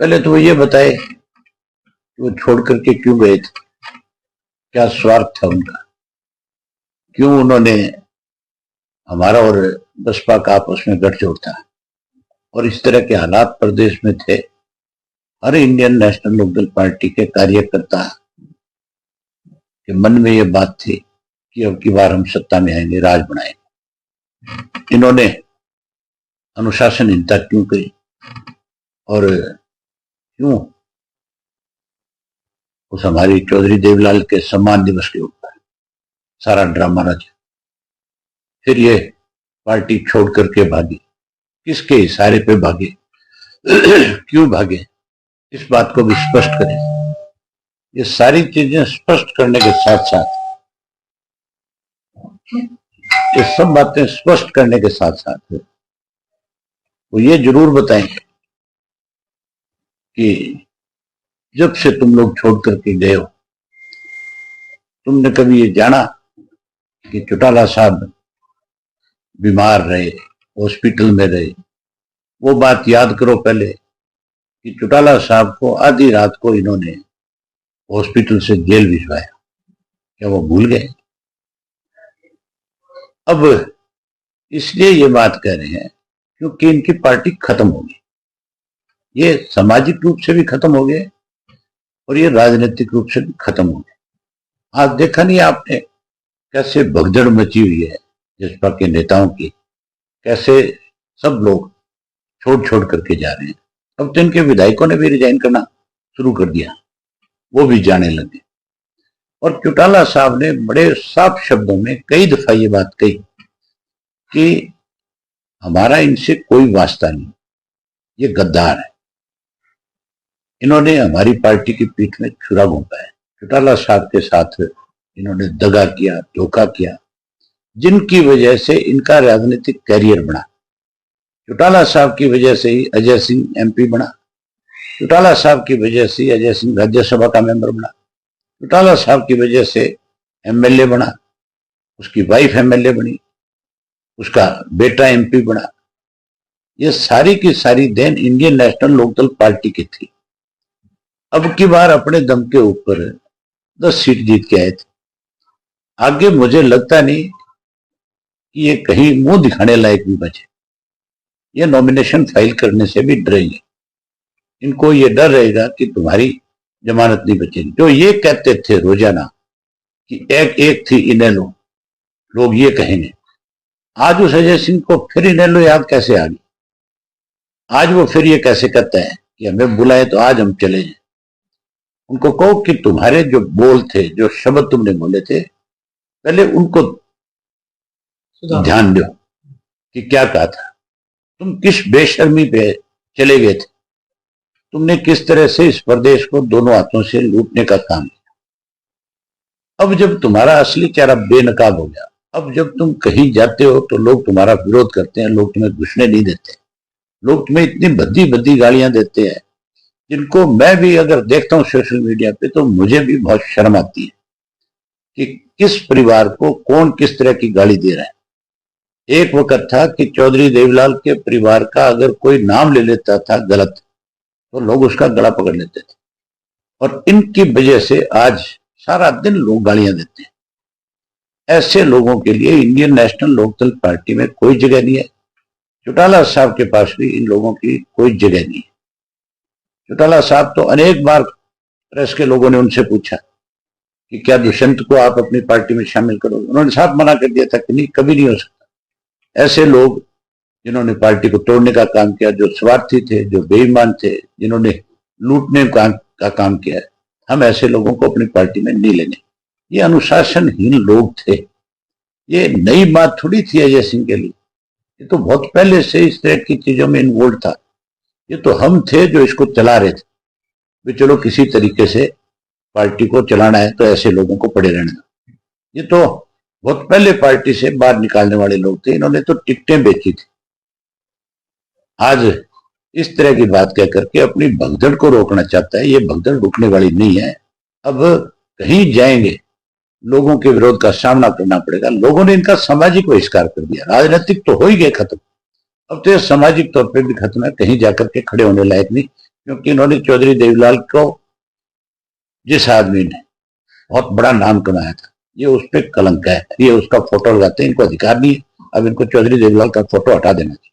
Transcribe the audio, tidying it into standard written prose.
पहले तो वो ये बताए कि वो छोड़ करके क्यों गए थे, क्या स्वार्थ था उनका, क्यों उन्होंने हमारा और बसपा का आपस में गठजोड़ था और इस तरह के हालात प्रदेश में थे। हर इंडियन नेशनल लोकदल पार्टी के कार्यकर्ता के मन में ये बात थी कि अब की बार हम सत्ता में आएंगे, राज बनाएंगे। इन्होंने अनुशासनहीनता क्यों करी और क्यों उस हमारी चौधरी देवलाल के सम्मान दिवस के ऊपर सारा ड्रामा रचा। फिर ये पार्टी छोड़ करके भागी, किसके इशारे पे भागे क्यों भागे, इस बात को भी स्पष्ट करें। ये सारी चीजें स्पष्ट करने के साथ साथ, ये सब बातें स्पष्ट करने के साथ साथ वो ये जरूर बताएं कि जब से तुम लोग छोड़ करके गए हो, तुमने कभी ये जाना कि चौटाला साहब बीमार रहे, हॉस्पिटल में रहे? वो बात याद करो पहले कि चौटाला साहब को आधी रात को इन्होंने हॉस्पिटल से जेल भिजवाया। क्या वो भूल गए? अब इसलिए ये बात कह रहे हैं क्योंकि इनकी पार्टी खत्म होगी। ये सामाजिक रूप से भी खत्म हो गए और ये राजनीतिक रूप से भी खत्म हो गए। आज देखा नहीं आपने कैसे भगदड़ मची हुई है भाजपा के नेताओं की, कैसे सब लोग छोड़ छोड़ करके जा रहे हैं। अब तो इनके विधायकों ने भी रिजाइन करना शुरू कर दिया, वो भी जाने लगे। और चौटाला साहब ने बड़े साफ शब्दों में कई दफा ये बात कही कि हमारा इनसे कोई वास्ता नहीं, ये गद्दार है, इन्होंने हमारी पार्टी की पीठ में छुरा घोंपा है। चौटाला साहब के साथ इन्होंने दगा किया, धोखा किया, जिनकी वजह से इनका राजनीतिक कैरियर बना। चौटाला साहब की वजह से ही अजय सिंह एमपी बना, चौटाला साहब की वजह से अजय सिंह राज्यसभा का मेंबर बना, चौटाला साहब की वजह से एमएलए बना, उसकी वाइफ एमएलए बनी, उसका बेटा एमपी बना। ये सारी की सारी देन इंडियन नेशनल लोकदल पार्टी की थी। अब की बार अपने दम के ऊपर 10 सीट जीत के आए थे। आगे मुझे लगता नहीं कि ये कहीं मुंह दिखाने लायक भी बचे। ये नॉमिनेशन फाइल करने से भी डरेंगे, इनको ये डर रहेगा कि तुम्हारी जमानत नहीं बचेगी। जो ये कहते थे रोजाना कि एक एक थी इनेलो, लोग ये कहेंगे। आज उस अजय सिंह को फिर इनेलो याद कैसे आ गई? आज वो फिर ये कैसे कहता है कि हमें बुलाए तो आज हम चले जाए? उनको कहो कि तुम्हारे जो बोल थे, जो शब्द तुमने बोले थे, पहले उनको ध्यान दो कि क्या कहा था। तुम किस बेशर्मी पे चले गए थे, तुमने किस तरह से इस प्रदेश को दोनों हाथों से लूटने का काम किया। अब जब तुम्हारा असली चेहरा बेनकाब हो गया, अब जब तुम कहीं जाते हो तो लोग तुम्हारा विरोध करते हैं, लोग तुम्हें घुसने नहीं देते, लोग तुम्हें इतनी भद्दी भद्दी गालियां देते हैं जिनको मैं भी अगर देखता हूं सोशल मीडिया पे तो मुझे भी बहुत शर्म आती है कि किस परिवार को कौन किस तरह की गाली दे रहा है। एक वक्त था कि चौधरी देवलाल के परिवार का अगर कोई नाम ले लेता था गलत तो लोग उसका गला पकड़ लेते थे, और इनकी वजह से आज सारा दिन लोग गालियां देते हैं। ऐसे लोगों के लिए इंडियन नेशनल लोकदल पार्टी में कोई जगह नहीं है। चौटाला साहब के पास भी इन लोगों की कोई जगह नहीं है। चौटाला साहब तो अनेक बार प्रेस के लोगों ने उनसे पूछा कि क्या दुष्यंत को आप अपनी पार्टी में शामिल करोगे, उन्होंने साफ मना कर दिया था कि नहीं, कभी नहीं हो सकता। ऐसे लोग जिन्होंने पार्टी को तोड़ने का काम किया, जो स्वार्थी थे, जो बेईमान थे, जिन्होंने लूटने का काम किया, हम ऐसे लोगों को अपनी पार्टी में नहीं लेंगे। ये अनुशासनहीन लोग थे। ये नई बात थोड़ी थी अजय सिंह के लिए, ये तो बहुत पहले से इस तरह की चीजों में इन्वॉल्व था। ये तो हम थे जो इसको चला रहे थे भी, चलो किसी तरीके से पार्टी को चलाना है तो ऐसे लोगों को पड़े रहना। ये तो बहुत पहले पार्टी से बाहर निकालने वाले लोग थे, इन्होंने तो टिकटें बेची थी। आज इस तरह की बात कह करके अपनी भगदड़ को रोकना चाहता है। ये भगदड़ रुकने वाली नहीं है। अब कहीं जाएंगे, लोगों के विरोध का सामना करना पड़ेगा। लोगों ने इनका सामाजिक बहिष्कार कर दिया, राजनीतिक तो हो ही गए खत्म, अब तो ये सामाजिक तौर पे भी खत्म है, कहीं जाकर के खड़े होने लायक नहीं। क्योंकि इन्होंने चौधरी देवीलाल को, जिस आदमी ने बहुत बड़ा नाम कमाया था, ये उस पर कलंक है, ये उसका फोटो लगाते हैं, इनको अधिकार नहीं है। अब इनको चौधरी देवीलाल का फोटो हटा देना चाहिए।